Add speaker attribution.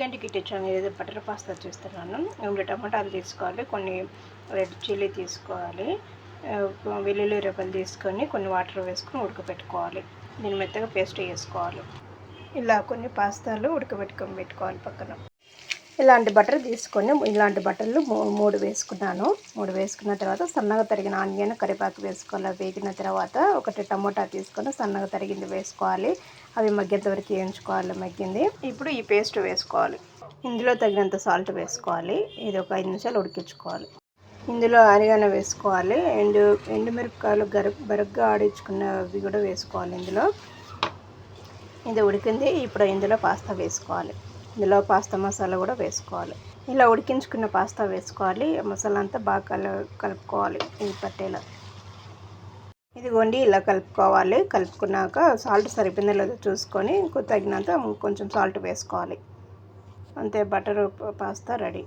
Speaker 1: ఏంటి కిచెన్ ఏదో butter pasta చేస్తున్నాను. 2 టమాటాలు తీసుకోవాలి, కొన్ని రెడ్ చిల్లీ తీసుకోవాలి, వెల్లుల్లి రెబ్బలు తీసుకొని కొన్ని వాటర్ వేసుకొని ఉడకబెట్టుకోవాలి. దీన్ని మెత్తగా పేస్ట్ చేసుకోవాలి. ఇలా కొన్ని పాస్తాలు పెట్టుకోవాలి పక్కన. ఇలాంటి బటర్ తీసుకొని ఇలాంటి బటర్లు 3 వేసుకున్నాను. 3 వేసుకున్న తర్వాత సన్నగా తరిగిన ఆనియన్, కరివేపాకు వేసుకోవాలి. వేగిన తర్వాత 1 టమోటా తీసుకొని సన్నగా తరిగింది వేసుకోవాలి. అవి మగ్గేంత వరకు వేయించుకోవాలి. మగ్గింది. ఇప్పుడు ఈ పేస్ట్ వేసుకోవాలి. ఇందులో తగినంత సాల్ట్ వేసుకోవాలి. ఇది ఒక 5 నిమిషాలు ఉడికించుకోవాలి. ఇందులో ఆనియన్ వేసుకోవాలి. ఎండుమిరపకాయలు బరగ్గా ఆడించుకున్నవి కూడా వేసుకోవాలి. ఇది ఉడికింది. ఇప్పుడు ఇందులో పాస్తా వేసుకోవాలి. ఇందులో పాస్తా మసాలా కూడా వేసుకోవాలి. ఇలా ఉడికించుకున్న పాస్తా వేసుకోవాలి. మసాలా అంతా బాగా కలుపుకోవాలి ఇది పట్టేలా. ఇదిగోండి ఇలా కలుపుకోవాలి. కలుపుకున్నాక సాల్ట్ సరిపోయిందో లేదో చూసుకొని తగినంత కొంచెం సాల్ట్ వేసుకోవాలి. అంతే, బటర్ పాస్తా రెడీ.